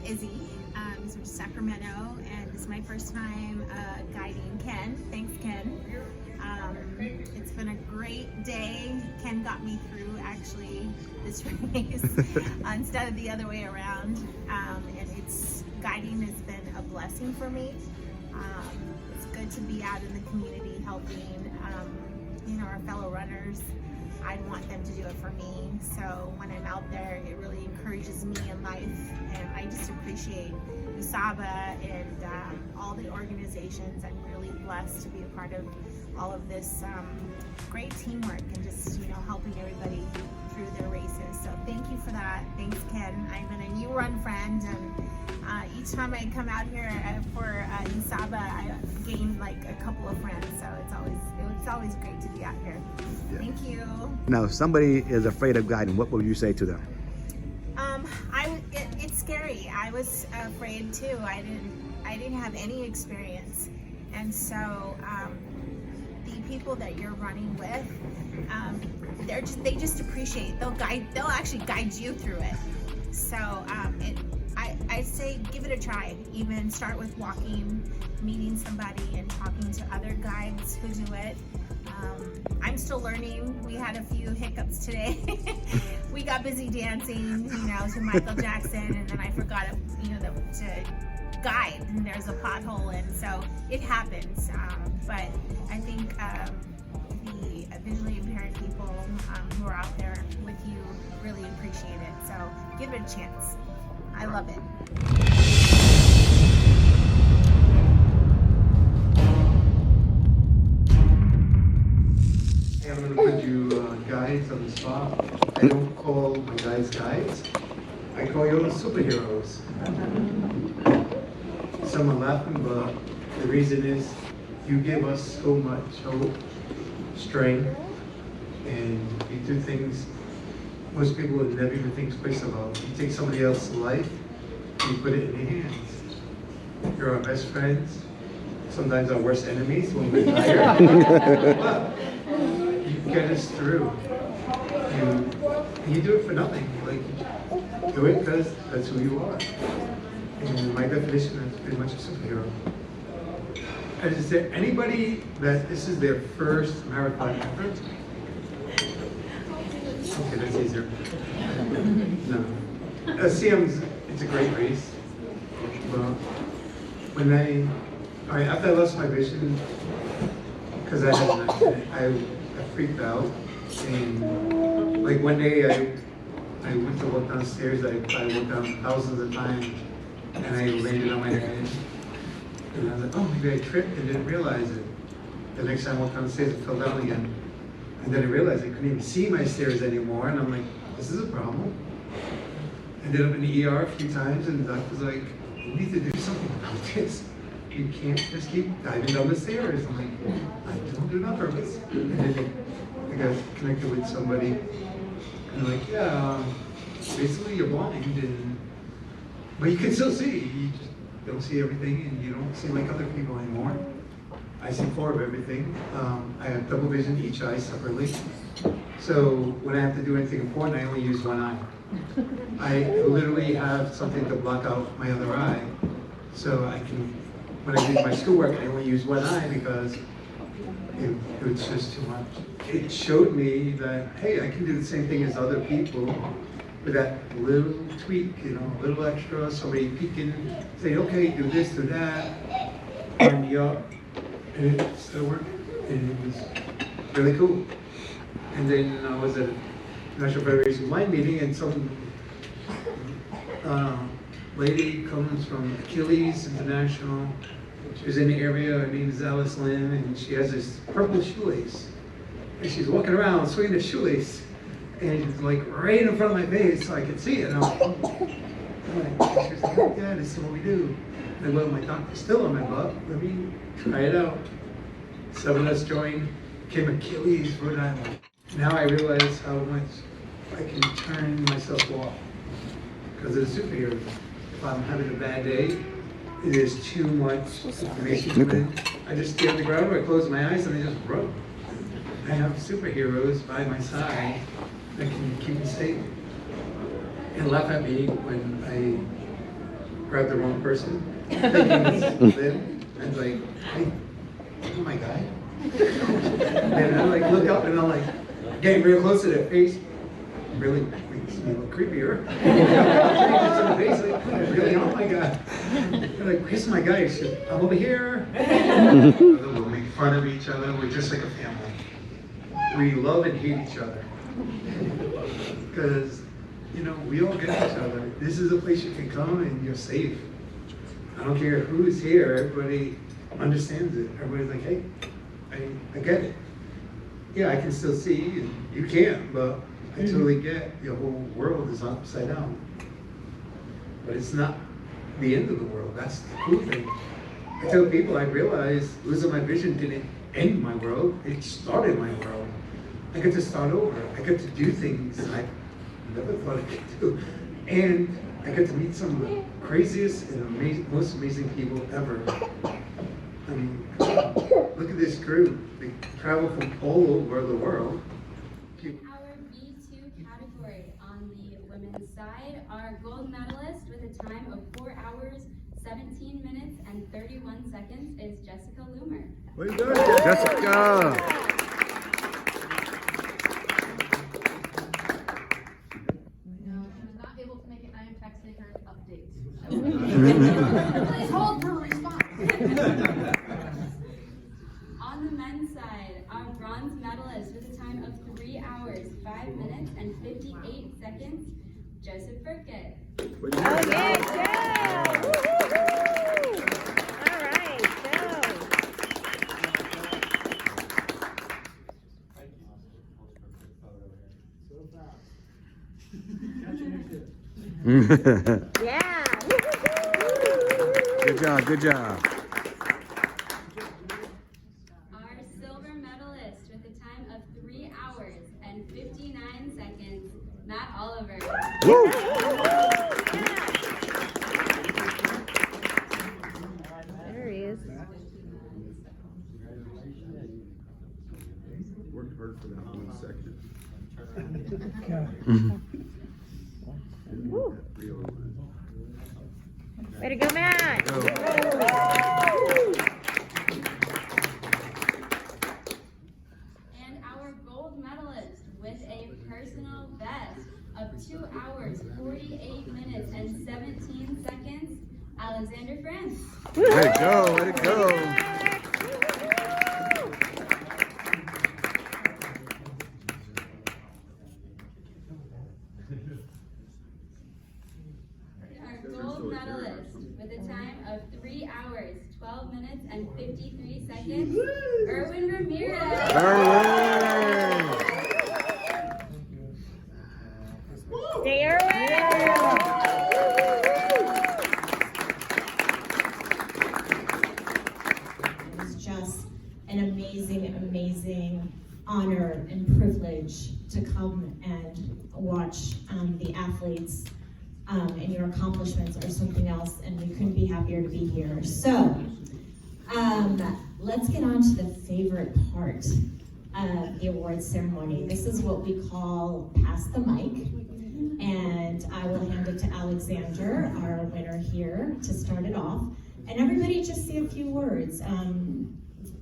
Izzy. He's from Sacramento, and this is my first time guiding Ken. Thanks, Ken. It's been a great day. Ken got me through actually this race instead of the other way around, and guiding has been a blessing for me. It's good to be out in the community helping our fellow runners. I want them to do it for me. So when I'm out there, it really encourages me in life. And I just appreciate USABA and all the organizations. I'm really blessed to be a part of all of this great teamwork and just, helping everybody through their races. So thank you for that. Thanks, Ken. I've been a new run friend, and each time I come out here for USABA, I gain like a couple of friends. So it's always great to be out here. Yeah. Thank you. Now, if somebody is afraid of guiding, what would you say to them? It's scary. I was afraid too. I didn't have any experience, and so the people that you're running with, they just appreciate. They'll actually guide you through it. So I say give it a try. Even start with walking, meeting somebody, and talking to other guides who do it. I'm still learning. We had a few hiccups today. We got busy dancing, to Michael Jackson, and then I forgot, to guide, and there's a pothole, and so it happens. But I think the visually impaired people who are out there with you really appreciate it. So give it a chance. I love it. I'm going to put you guides on the spot. I don't call my guides guides. I call you superheroes. Some are laughing, but the reason is you give us so much hope, strength, and you do things most people would never even think twice about. You take somebody else's life, you put it in their hands. You're our best friends, sometimes our worst enemies when we're tired. But you get us through. You do it for nothing. You do it because that's who you are. And my definition is pretty much a superhero. Is there anybody that this is their first marathon effort? Okay, that's easier. No. CM's, it's a great race. Well, after I lost my vision, because I had an accident, I freaked out. And like one day I went to walk downstairs, I walked down thousands of times, and I landed on my head. And I was like, oh, maybe I tripped and didn't realize it. The next time I walked downstairs, I fell down again. And then I realized I couldn't even see my stairs anymore, and I'm like, this is a problem. Ended up in the ER a few times, and the doctor's like, you need to do something about this. You can't just keep diving down the stairs. I'm like, I don't do it on purpose. And then I got connected with somebody, and they're like, yeah, basically you're blind, but you can still see. You just don't see everything, and you don't see like other people anymore. I see 4 of everything. I have double vision each eye separately. So when I have to do anything important, I only use one eye. I literally have something to block out my other eye. So when I do my schoolwork, I only use one eye because it was just too much. It showed me that, hey, I can do the same thing as other people with that little tweak, a little extra, somebody peeking, saying, okay, do this, do that, arm me up. And it still worked, and it was really cool. And then I was at a National Federation Blind meeting, and some lady comes from Achilles International. She was in the area, her name is Alice Lynn, and she has this purple shoelace. And she's walking around swinging the shoelace, and it's like right in front of my face so I could see it. And I'm like, oh. She was like, oh yeah, this is what we do. And well, my doctor's still on my butt. Let me try it out. 7 of us joined, became Achilles, Rhode Island. Now I realize how much I can turn myself off because of the superhero. If I'm having a bad day, it is too much information coming in. I just stay on the ground, or I close my eyes, and I just run. I have superheroes by my side that can keep me safe and laugh at me when grabbed the wrong person. Thinking it's them. And like, hey, oh my guy. And I like look up and I'm like, getting real close to their face. Really makes me look creepier. To the face, like, really, oh my god. They're like, where's my guy? I'm over here. We'll make fun of each other. We're just like a family. We love and hate each other. Because, you know, we all get each other. This is a place you can come and you're safe. I don't care who's here, everybody understands it. Everybody's like, hey, I get it. Yeah, I can still see you, and you can't, but I totally get your whole world is upside down. But it's not the end of the world. That's the cool thing. I tell people I realized losing my vision didn't end my world, it started my world. I get to start over. I get to do things I never thought I could do. And I get to meet some of the craziest and most amazing people ever. I mean, look at this group. They travel from all over the world. Our B2 category on the women's side, our gold medalist with a time of 4 hours, 17 minutes, and 31 seconds is Jessica Loomer. Way to go, Jessica! No, she was not able to make it. I am texting her updates. Please hold for a response. On the men's side, our bronze medalist with a time of 3 hours, 5 minutes, and 58 seconds, Joseph Burkett. Oh yeah, Joe! Woo-hoo-hoo! All right, Joe. Yeah. Good job, good job. Our silver medalist with a time of 3 hours and 59 seconds, Matt Oliver. Woo! There he is. Worked hard for that 1 second. Woo. Way to go, Matt! Go. And our gold medalist with a personal best of 2 hours, 48 minutes, and 17 seconds, Alexander France. Way to go, way to go. Our gold medalist with a time of 3 hours, 12 minutes, and 53 seconds, Erwin Ramirez. Erwin! Stay Erwin! It's just an amazing honor and privilege to come and watch the athletes, and your accomplishments are something else, and we couldn't be happier to be here. So, let's get on to the favorite part of the awards ceremony. This is what we call Pass the Mic, and I will hand it to Alexander, our winner here, to start it off. And everybody just say a few words.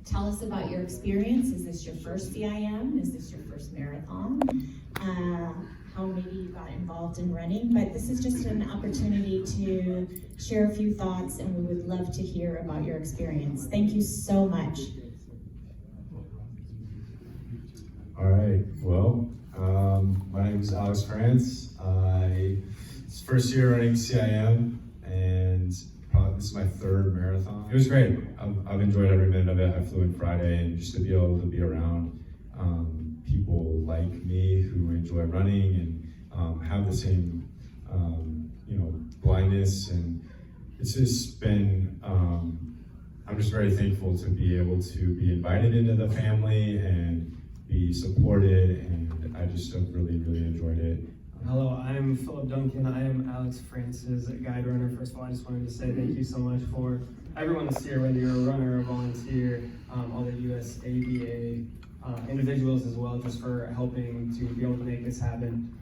Tell us about your experience. Is this your first CIM? Is this your first marathon? How maybe you got involved in running, but this is just an opportunity to share a few thoughts, and we would love to hear about your experience. Thank you so much. All right, well, my name is Alex France. It's first year running CIM, and this is my third marathon. It was great. I've enjoyed every minute of it. I flew in Friday, and just to be able to be around people like me who enjoy running and have the same, blindness, and it's just been. I'm just very thankful to be able to be invited into the family and be supported, and I just have really enjoyed it. Hello, I'm Philip Duncan. I am Alex France's guide runner. First of all, I just wanted to say thank you so much for everyone that's here, whether you're a runner or a volunteer, all the USABA individuals as well, just for helping to be able to make this happen.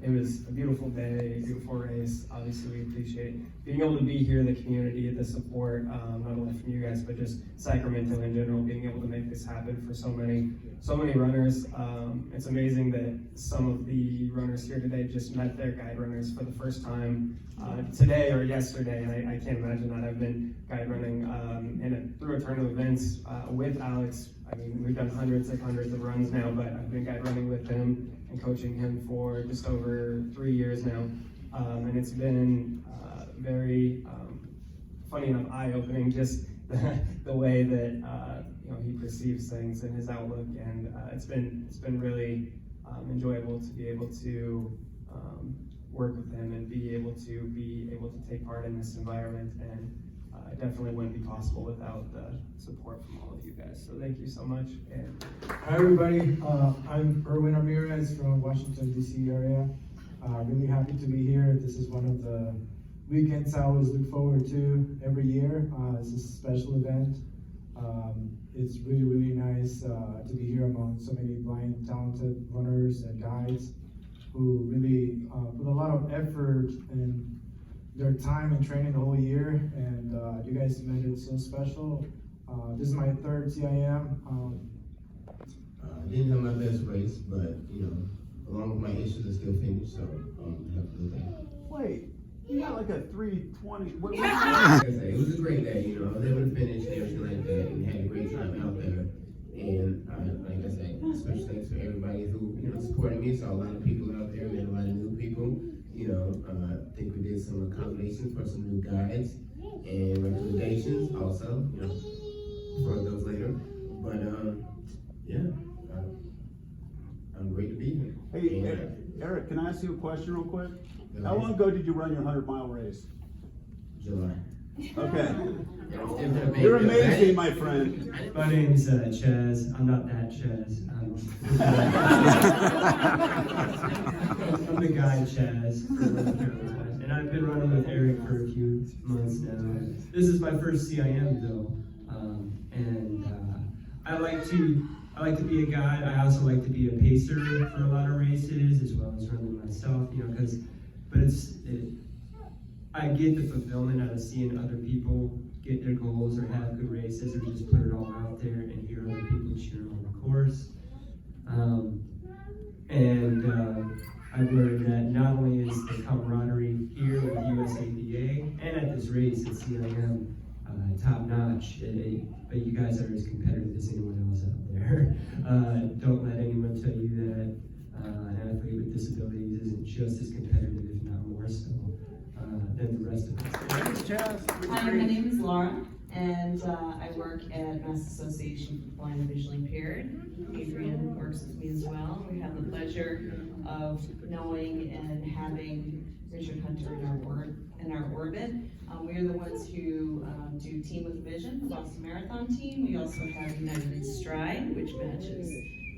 It was a beautiful day, beautiful race. Obviously, we appreciate being able to be here, the community, the support, not only from you guys, but just Sacramento in general, being able to make this happen for so many runners. It's amazing that some of the runners here today just met their guide runners for the first time today or yesterday. I can't imagine that. I've been guide running through a turn of events with Alex. I mean, we've done hundreds of runs now, but I've been guide running with him and coaching him for just over 3 years now. And it's been very funny enough, eye-opening, just the way that he perceives things and his outlook. And it's been really enjoyable to be able to work with him and be able to take part in this environment. And it definitely wouldn't be possible without the support from all of you guys. So thank you so much. And hi everybody, I'm Erwin Ramirez from Washington DC area. Really happy to be here. This is one of the weekends I always look forward to every year. It's a special event. It's really nice to be here among so many blind, talented runners and guides who really put a lot of effort and their time and training the whole year, and you guys made it so special. This is my third CIM. Didn't have my best race, but along with my issues, I still finished. So have a good day. Wait, you got like a 3:20. What? It was a great day. I was able to finish and everything like that, and had a great time out there. And like I said, special thanks to everybody who supported me. Saw a lot of people out there, met a lot of new people. I think we did some accommodations for some new guides and recommendations also, for those later. But I'm great to be here. Hey, Eric, can I ask you a question real quick? How long ago did you run your 100-mile race? July. Okay. You're amazing, my friend. my name's Chaz. I'm not that Chaz. I'm the guy Chaz for North Carolina, and I've been running with Eric for a few months now. This is my first CIM though, and I like to be a guide. I also like to be a pacer for a lot of races, as well as running myself. I get the fulfillment out of seeing other people get their goals or have good races or just put it all out there and hear other people cheer on the course. I've learned that not only is the camaraderie here with USABA and at this race at CIM top notch, but you guys are as competitive as anyone else out there. Don't let anyone tell you that an athlete with disabilities isn't just as competitive, if not more so, than the rest of us. Hi, my name is Laura, and I work at Mass Association for Blind and Visually Impaired. Adrian works with me as well. We have the pleasure of knowing and having Richard Hunter in our orbit. We are the ones who do Team with Vision, the Boston Marathon team. We also have United in Stride, which matches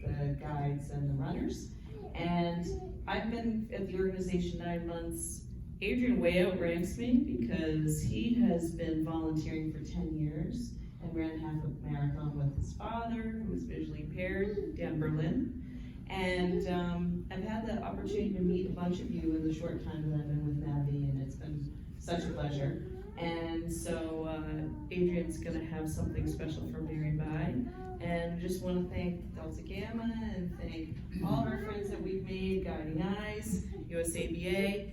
the guides and the runners. And I've been at the organization 9 months. Adrian way outranks me because he has been volunteering for 10 years and ran half a marathon with his father, who was visually impaired, down Berlin. And I've had the opportunity to meet a bunch of you in the short time that I've been with Navi, and it's been such a pleasure. And so Adrian's gonna have something special for Mary By. And just want to thank Delta Gamma and thank all of our friends that we've made, Guiding Eyes, USABA,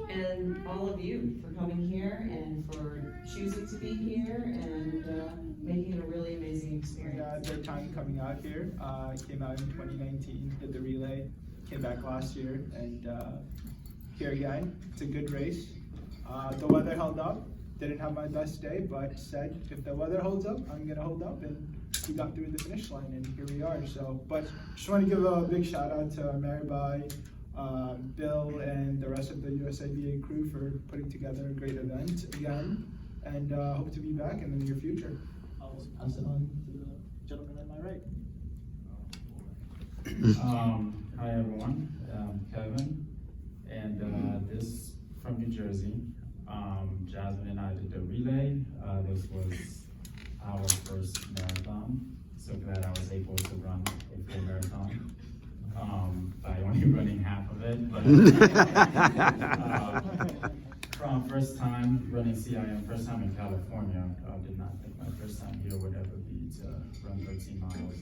and all of you for coming here and for choosing to be here and making it a really amazing experience. Third time coming out here. Came out in 2019, did the relay, came back last year, and here again. It's a good race. The weather held up. Didn't have my best day, but said if the weather holds up, I'm gonna hold up, and we got through the finish line, and here we are. So, but just want to give a big shout out to Mary By, Bill, and the rest of the USABA crew for putting together a great event again, and hope to be back in the near future. I'll pass it on to the gentleman on my right. Hi everyone, Kevin, and this from New Jersey. Jasmine and I did the relay. This was our first marathon. So glad I was able to run a full marathon. by only running half of it. But from first time running CIM, first time in California, I did not think my first time here would ever be to run 13 miles.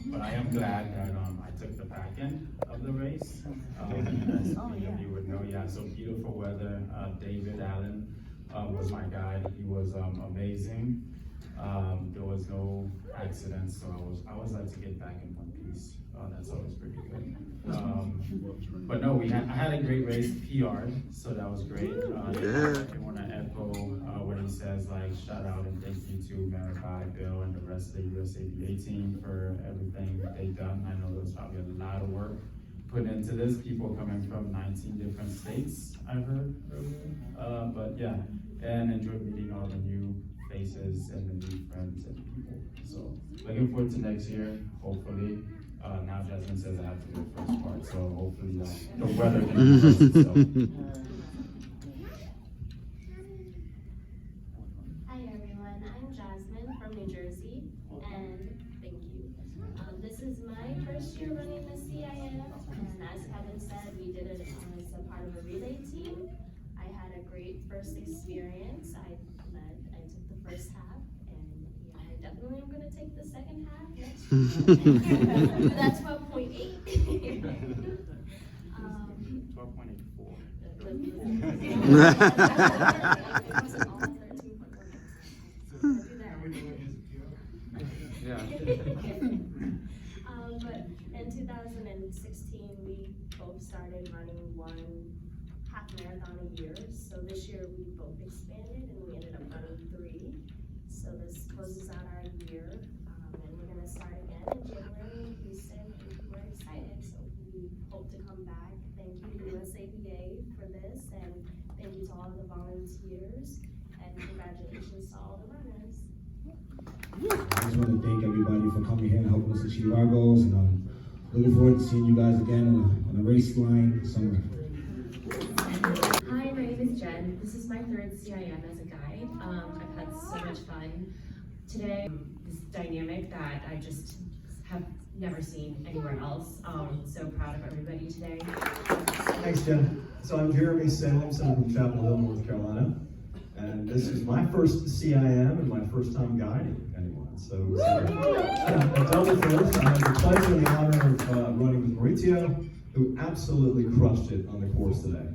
But I am glad that I took the back end of the race. As many of you would know, yeah, so beautiful weather. David Allen was my guide. He was amazing. There was no accidents, so I was like to get back in one piece. That's always pretty good. But no, I had a great race, PR'd, so that was great. I want to echo what he says, like shout out and thank you to Maribai, Bill, and the rest of the USABA team for everything they've done. I know there was probably a lot of work put into this. People coming from 19 different states, I've heard earlier. But yeah, and enjoyed meeting all the new faces and the new friends and people. So looking forward to next year, hopefully. Now Jasmine says I have to do the first part, so hopefully the weather can adjust itself. Hi everyone, I'm Jasmine from New Jersey, and thank you. This is my first year running the CIM, and as Kevin said, we did it as a part of a relay team. I had a great first experience. I took the first half, and yeah, I definitely am going to take the second half next year. That's 12.8. 12.84. But in 2016, we both started running one half marathon a year. So this year we both expanded and we ended up running 3. So this closes out our year, and we're gonna start again in January in Houston. And we're excited, so we hope to come back. Thank you to USABA for this, and thank you to all the volunteers, and congratulations to all the runners. I just want to thank everybody for coming here and helping us achieve our goals, and I'm looking forward to seeing you guys again on the race line this summer. Hi, my name is Jen. This is my 3rd CIM as a guide. I've had so much fun today. This dynamic that I just have never seen anywhere else. So proud of everybody today. Thanks, Jen. So I'm Jeremy Salem, from Chapel Hill, North Carolina. And this is my first CIM and my first time guiding anyone. So a double first. I had the pleasure and the honor of running with Maurizio, who absolutely crushed it on the course today.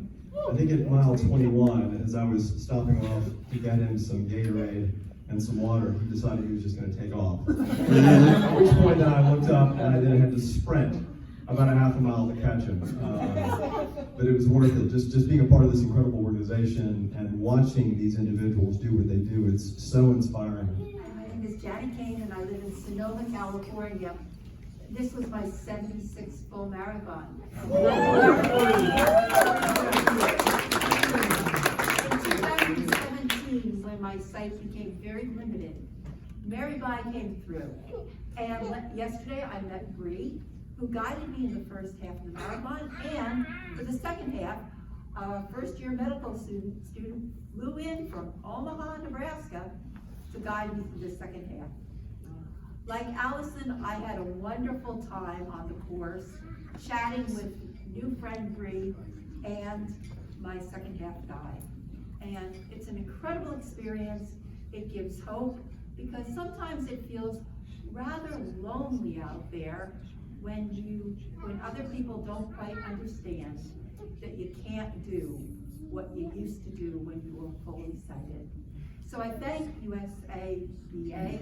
I think at mile 21, as I was stopping off to get him some Gatorade and some water, he decided he was just going to take off. At which point then I looked up and I then had to sprint about a half a mile to catch him. But it was worth it. Just being a part of this incredible organization and watching these individuals do what they do, it's so inspiring. My name is Janet Kane and I live in Sonoma, California. This was my 76th full marathon. In 2017, when my sight became very limited, Mary Bai came through. And yesterday I met Bree, who guided me in the first half of the marathon, and for the second half, a first-year medical student flew in from Omaha, Nebraska to guide me through the second half. Like Allison, I had a wonderful time on the course, chatting with new friend Bree and my second half guide. And it's an incredible experience. It gives hope, because sometimes it feels rather lonely out there when other people don't quite understand that you can't do what you used to do when you were fully sighted. So I thank USABA